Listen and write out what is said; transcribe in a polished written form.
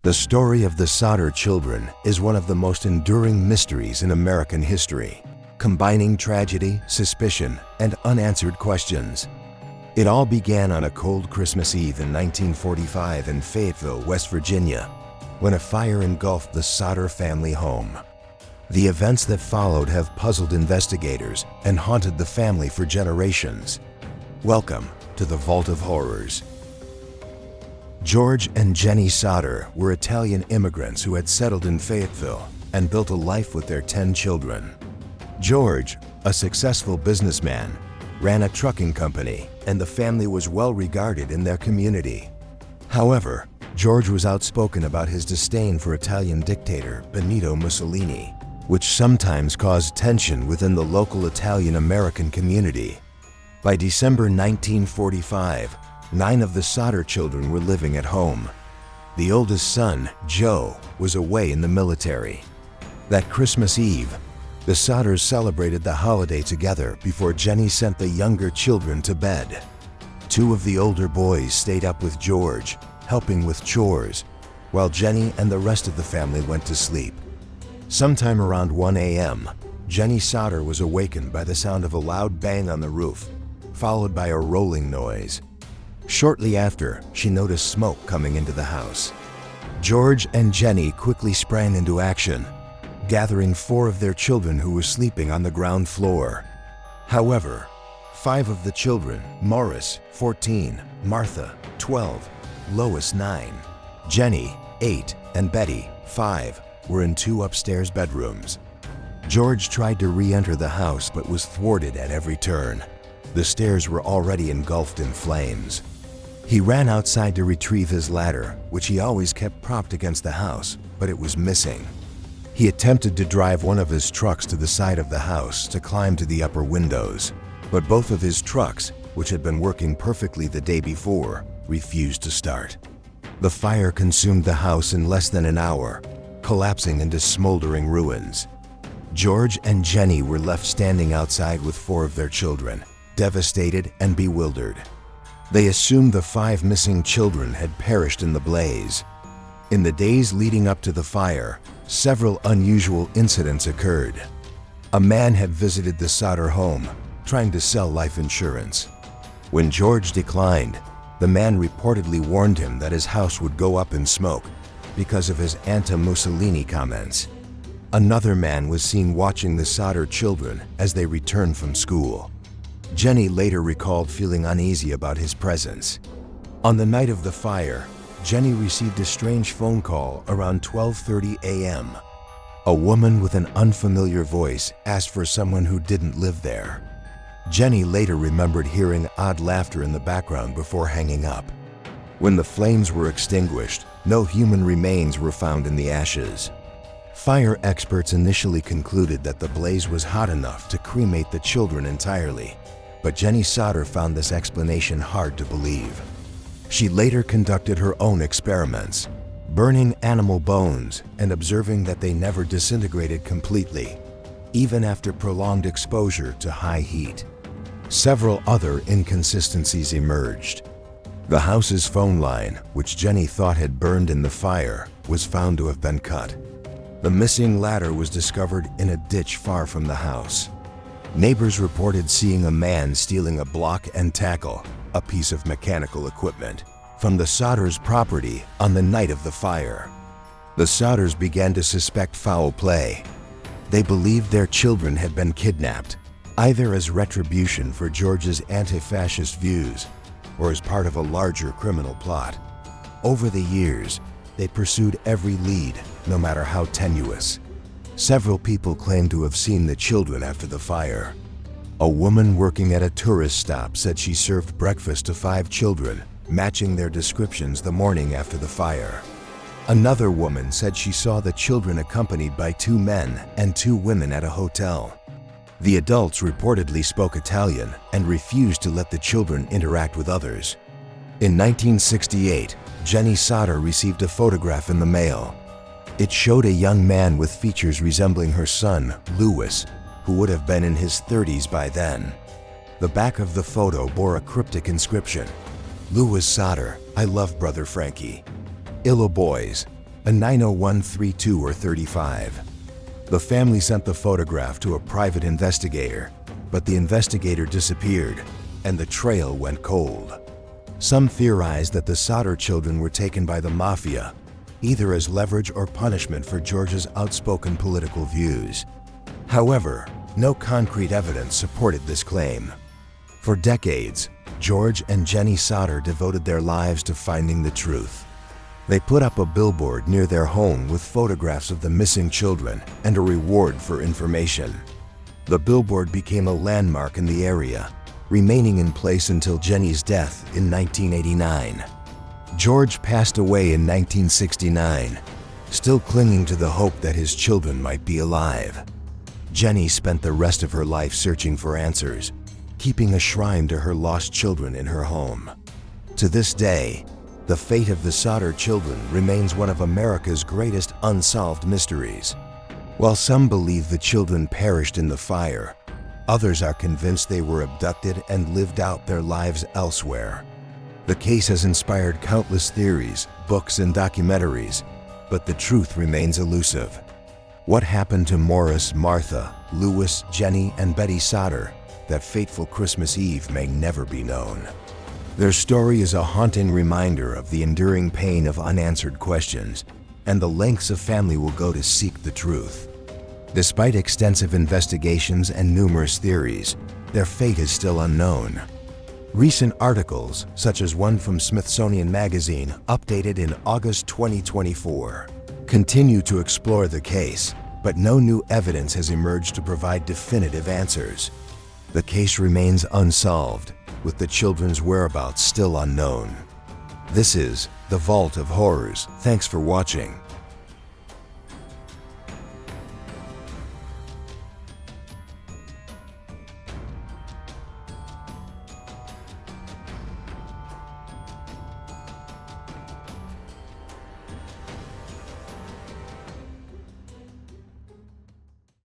The story of the Sodder children is one of the most enduring mysteries in American history, combining tragedy, suspicion, and unanswered questions. It all began on a cold Christmas Eve in 1945 in Fayetteville, West Virginia, when a fire engulfed the Sodder family home. The events that followed have puzzled investigators and haunted the family for generations. Welcome to the Vault of Horrors. George and Jenny Sodder were Italian immigrants who had settled in Fayetteville and built a life with their 10 children. George, a successful businessman, ran a trucking company, and the family was well regarded in their community. However, George was outspoken about his disdain for Italian dictator Benito Mussolini, which sometimes caused tension within the local Italian-American community. By December 1945, 9 of the Sodder children were living at home. The oldest son, Joe, was away in the military. That Christmas Eve, the Sodders celebrated the holiday together before Jenny sent the younger children to bed. 2 of the older boys stayed up with George, helping with chores, while Jenny and the rest of the family went to sleep. Sometime around 1 a.m., Jenny Sodder was awakened by the sound of a loud bang on the roof, followed by a rolling noise. Shortly after, she noticed smoke coming into the house. George and Jenny quickly sprang into action, gathering 4 of their children who were sleeping on the ground floor. However, 5 of the children, Morris, 14, Martha, 12, Lois, 9, Jenny, 8, and Betty, 5, were in 2 upstairs bedrooms. George tried to re-enter the house but was thwarted at every turn. The stairs were already engulfed in flames. He ran outside to retrieve his ladder, which he always kept propped against the house, but it was missing. He attempted to drive one of his trucks to the side of the house to climb to the upper windows, but both of his trucks, which had been working perfectly the day before, refused to start. The fire consumed the house in less than an hour, collapsing into smoldering ruins. George and Jenny were left standing outside with 4 of their children, devastated and bewildered. They assumed the 5 missing children had perished in the blaze. In the days leading up to the fire, several unusual incidents occurred. A man had visited the Sodder home, trying to sell life insurance. When George declined, the man reportedly warned him that his house would go up in smoke because of his anti-Mussolini comments. Another man was seen watching the Sodder children as they returned from school. Jenny later recalled feeling uneasy about his presence. On the night of the fire, Jenny received a strange phone call around 12:30 a.m. A woman with an unfamiliar voice asked for someone who didn't live there. Jenny later remembered hearing odd laughter in the background before hanging up. When the flames were extinguished, no human remains were found in the ashes. Fire experts initially concluded that the blaze was hot enough to cremate the children entirely, but Jenny Sodder found this explanation hard to believe. She later conducted her own experiments, burning animal bones and observing that they never disintegrated completely, even after prolonged exposure to high heat. Several other inconsistencies emerged. The house's phone line, which Jenny thought had burned in the fire, was found to have been cut. The missing ladder was discovered in a ditch far from the house. Neighbors reported seeing a man stealing a block and tackle, a piece of mechanical equipment, from the Sodders' property on the night of the fire. The Sodders began to suspect foul play. They believed their children had been kidnapped, either as retribution for George's anti-fascist views or as part of a larger criminal plot. Over the years, they pursued every lead, no matter how tenuous. Several people claimed to have seen the children after the fire. A woman working at a tourist stop said she served breakfast to 5 children, matching their descriptions the morning after the fire. Another woman said she saw the children accompanied by 2 men and 2 women at a hotel. The adults reportedly spoke Italian and refused to let the children interact with others. In 1968, Jenny Sodder received a photograph in the mail. It showed a young man with features resembling her son, Louis, who would have been in his 30s by then. The back of the photo bore a cryptic inscription: "Louis Sodder, I love brother Frankie. Illo boys, a 90132 or 35. The family sent the photograph to a private investigator, but the investigator disappeared and the trail went cold. Some theorized that the Sodder children were taken by the mafia, either as leverage or punishment for George's outspoken political views. However, no concrete evidence supported this claim. For decades, George and Jenny Sodder devoted their lives to finding the truth. They put up a billboard near their home with photographs of the missing children and a reward for information. The billboard became a landmark in the area, remaining in place until Jenny's death in 1989. George passed away in 1969, still clinging to the hope that his children might be alive. Jenny spent the rest of her life searching for answers, keeping a shrine to her lost children in her home. To this day, the fate of the Sodder children remains one of America's greatest unsolved mysteries. While some believe the children perished in the fire, others are convinced they were abducted and lived out their lives elsewhere. The case has inspired countless theories, books, and documentaries, but the truth remains elusive. What happened to Morris, Martha, Louis, Jenny, and Betty Sodder that fateful Christmas Eve may never be known. Their story is a haunting reminder of the enduring pain of unanswered questions and the lengths a family will go to seek the truth. Despite extensive investigations and numerous theories, their fate is still unknown. Recent articles, such as one from Smithsonian Magazine, updated in August 2024, continue to explore the case, but no new evidence has emerged to provide definitive answers. The case remains unsolved, with the children's whereabouts still unknown. This is The Vault of Horrors. Thanks for watching.